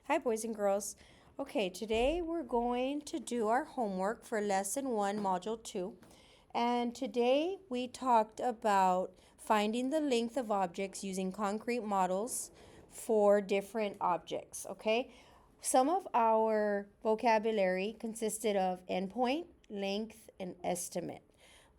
Hi, boys and girls. Okay, today we're going to do our homework for Lesson 1, Module 2. And today we talked about finding the length of objects using concrete models for different objects, okay? Some of our vocabulary consisted of endpoint, length, and estimate,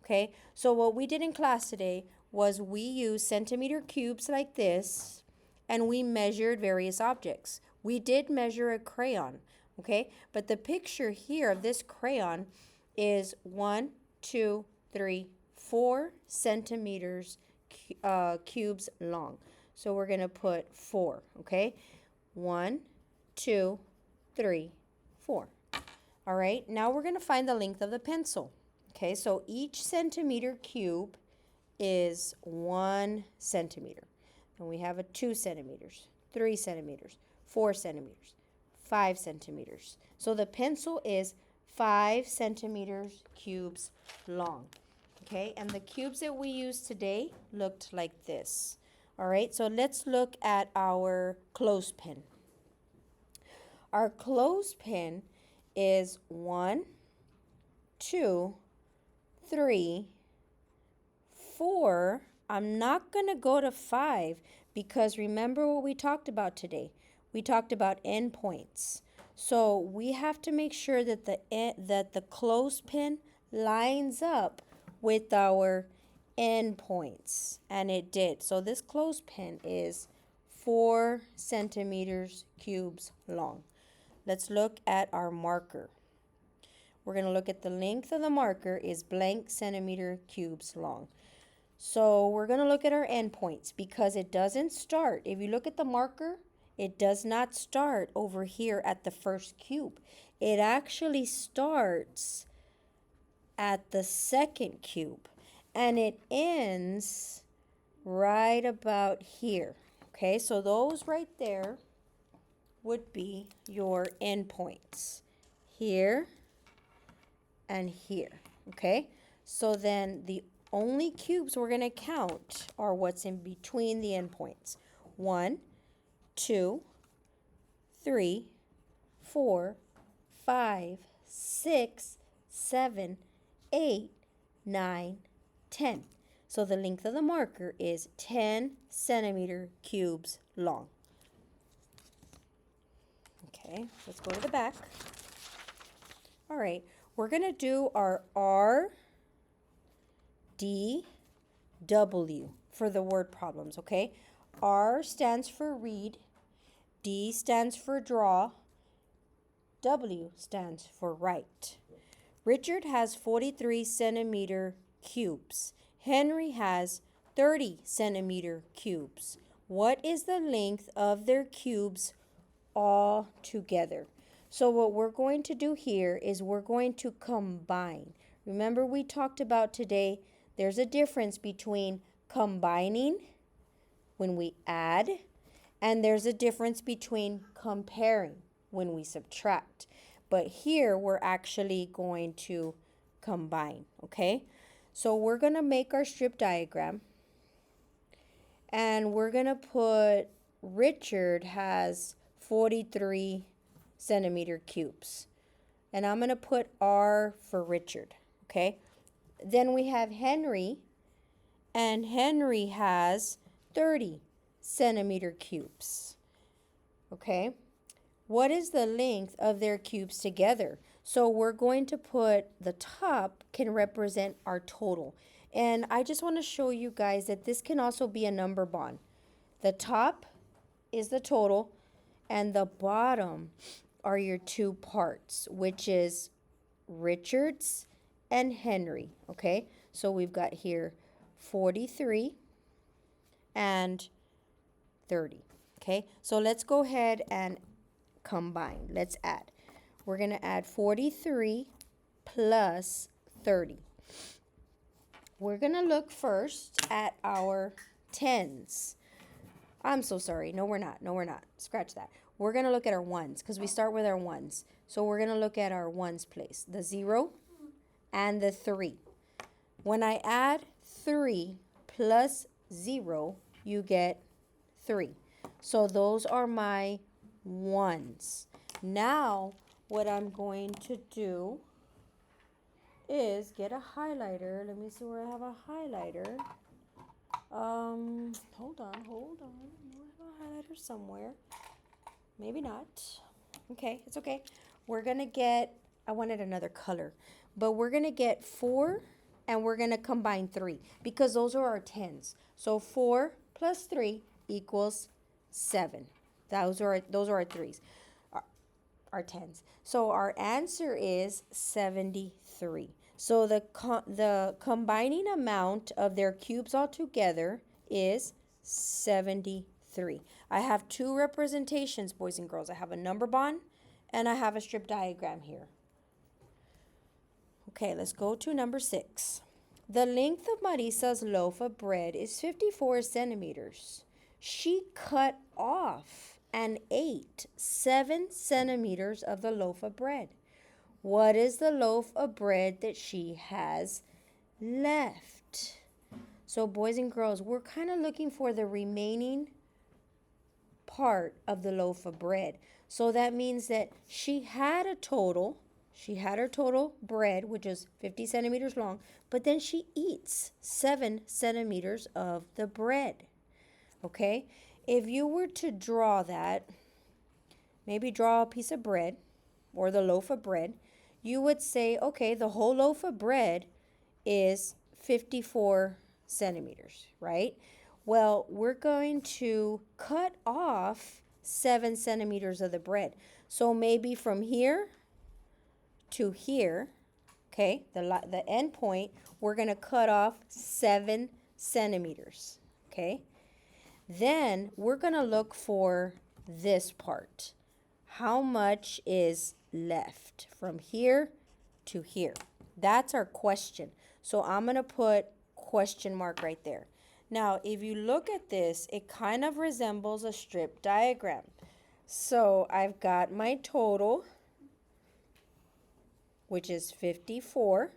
okay? So what we did in class today was we used centimeter cubes like this, and we measured various objects. We did measure a crayon, okay? But the picture here of this crayon is 1, 2, 3, 4 centimeters cubes long. So we're going to put 4, okay? 1, 2, 3, 4. All right, now we're going to find the length of the pencil. Okay, so each centimeter cube is 1 centimeter. And we have a 2 centimeters, 3 centimeters, 4 centimeters, 5 centimeters. So the pencil is 5 centimeters cubes long. Okay, and the cubes that we used today looked like this. All right, so let's look at our clothespin. Our clothespin is 1, 2, 3, 4. I'm not going to go to 5 because remember what we talked about today. We talked about endpoints. So we have to make sure that the clothespin lines up with our endpoints. And it did. So this clothespin is 4 centimeters cubes long. Let's look at our marker. We're going to look at the length of the marker is blank centimeter cubes long. So we're going to look at our endpoints because it doesn't start. If you look at the marker, it does not start over here at the first cube. It actually starts at the second cube and it ends right about here. Okay, so those right there would be your endpoints here and here. Okay, so then the only cubes we're going to count are what's in between the endpoints. 1, 2, 3, 4, 5, 6, 7, 8, 9, 10. So the length of the marker is 10 centimeter cubes long. Okay, let's go to the back. All right, we're going to do our R, D, W for the word problems, okay? R stands for read, D stands for draw, W stands for write. Richard has 43 centimeter cubes. Henry has 30 centimeter cubes. What is the length of their cubes all together? So what we're going to do here is we're going to combine. Remember we talked about today, there's a difference between combining when we add, and there's a difference between comparing when we subtract. But here we're actually going to combine, okay? So we're going to make our strip diagram, and we're going to put Richard has 43 centimeter cubes. And I'm going to put R for Richard, okay? Then we have Henry, and Henry has 30 centimeter cubes, okay? What is the length of their cubes together? So we're going to put the top can represent our total. And I just want to show you guys that this can also be a number bond. The top is the total, and the bottom are your two parts, which is Richard's and Henry, okay? So we've got here 43 and 30, okay? So let's go ahead and combine. Let's add. We're going to add 43 plus 30. We're going to look first at our tens. I'm so sorry. No, we're not. No, we're not. Scratch that. We're going to look at our ones because we start with our ones. So we're going to look at our ones place. The 0 and the 3. When I add 3 plus 0, you get 3. So those are my ones. Now, what I'm going to do is get a highlighter. Let me see where I have a highlighter. Hold on. I have a highlighter somewhere. Maybe not. Okay, it's okay. We're gonna get, I wanted another color, but we're gonna get 4 and we're gonna combine 3 because those are our tens. So 4 plus 3 equals 7. Those are our threes, our tens. So our answer is 73. So the combining amount of their cubes all together is 73. I have 2 representations, boys and girls. I have a number bond and I have a strip diagram here. Okay, let's go to number 6. The length of Marisa's loaf of bread is 54 centimeters. She cut off and ate 7 centimeters of the loaf of bread. What is the loaf of bread that she has left? So boys and girls, we're kind of looking for the remaining part of the loaf of bread. So that means that she had her total bread, which is 50 centimeters long, but then she eats 7 centimeters of the bread. Okay? If you were to draw that, maybe draw a piece of bread or the loaf of bread, you would say, okay, the whole loaf of bread is 54 centimeters, right? Well, we're going to cut off 7 centimeters of the bread. So maybe from here to here, okay, the end point, we're going to cut off 7 centimeters, okay? Then we're going to look for this part. How much is left from here to here? That's our question. So I'm going to put question mark right there. Now, if you look at this, it kind of resembles a strip diagram. So I've got my total, which is 54.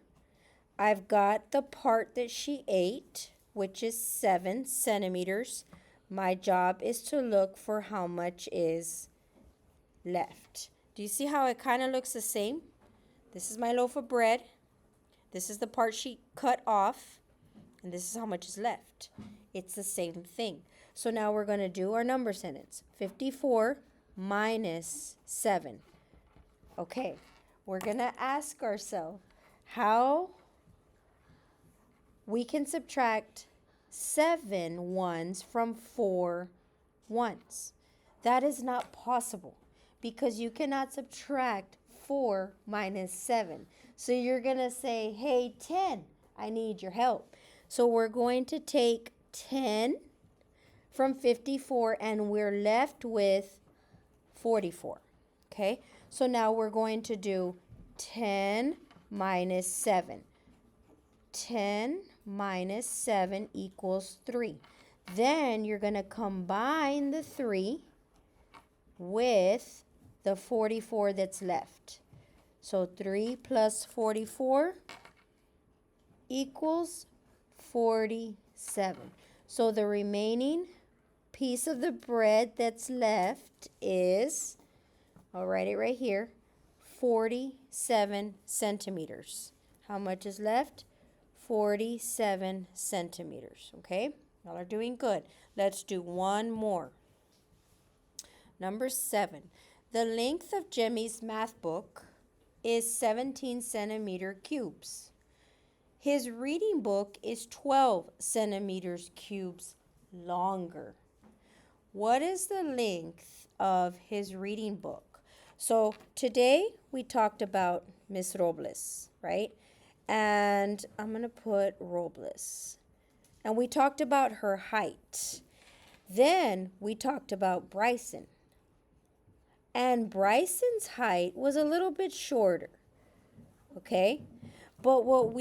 I've got the part that she ate, which is 7 centimeters. My job is to look for how much is left. Do you see how it kind of looks the same? This is my loaf of bread. This is the part she cut off. And this is how much is left. It's the same thing. So now we're going to do our number sentence. 54 minus 7. Okay, we're going to ask ourselves how we can subtract 7 ones from 4 ones. That is not possible because you cannot subtract 4 minus 7. So you're going to say, hey, 10, I need your help. So we're going to take 10 from 54 and we're left with 44. Okay, so now we're going to do 10 minus 7. 10 minus 7 equals 3. Then you're going to combine the 3 with the 44 that's left. So 3 plus 44 equals 47. So the remaining piece of the bread that's left is, I'll write it right here, 47 centimeters. How much is left? 47 centimeters, okay? Y'all are doing good. Let's do one more. Number 7. The length of Jimmy's math book is 17 centimeter cubes. His reading book is 12 centimeters cubes longer. What is the length of his reading book? So today we talked about Miss Robles, right? And I'm going to put Robles. And we talked about her height. Then we talked about Bryson. And Bryson's height was a little bit shorter, okay? But what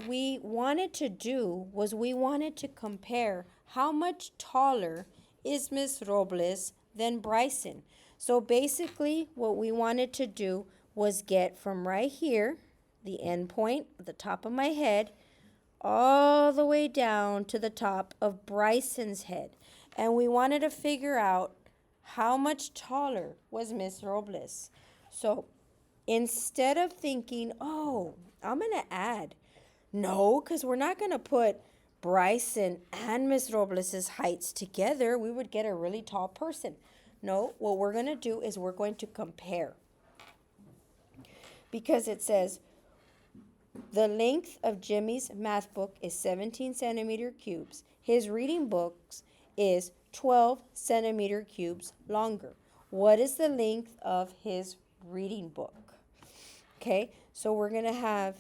we wanted to do was we wanted to compare how much taller is Miss Robles than Bryson. So basically what we wanted to do was get from right here, the end point, the top of my head, all the way down to the top of Bryson's head. And we wanted to figure out How much taller was Miss Robles? So instead of thinking, oh, I'm going to add, no, because we're not going to put Bryson and Miss Robles' heights together. We would get a really tall person. No, what we're going to do is we're going to compare. Because it says the length of Jimmy's math book is 17 centimeter cubes. His reading books is 12 centimeter cubes longer. What is the length of his reading book? Okay, so we're going to have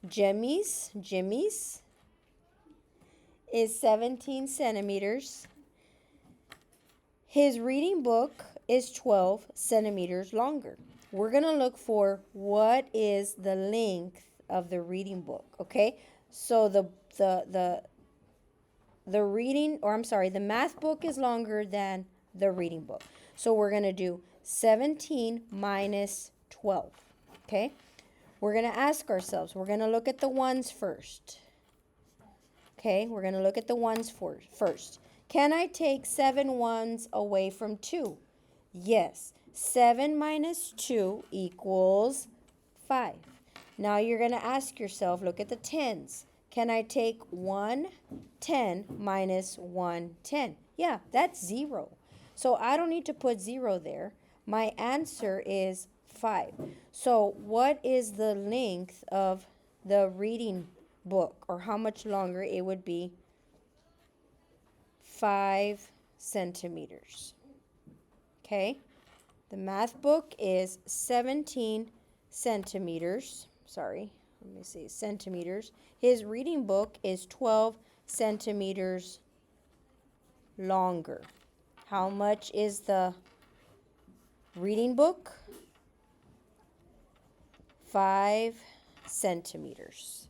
Jimmy's is 17 centimeters. His reading book is 12 centimeters longer. We're going to look for what is the length of the reading book, okay? So the math book is longer than the reading book. So we're going to do 17 minus 12, okay? We're going to ask ourselves, we're going to look at the ones first. Okay, we're going to look at the ones first. Can I take 7 ones away from 2? Yes. 7 minus 2 equals 5. Now you're going to ask yourself, look at the tens. Can I take 1 10 minus 1 10? Yeah, that's 0. So I don't need to put 0 there. My answer is 5. So what is the length of the reading book, or how much longer it would be? 5 centimeters. Okay, the math book is 17 centimeters. Sorry, let me see, centimeters. His reading book is 12 centimeters longer. How much is the reading book? 5 centimeters.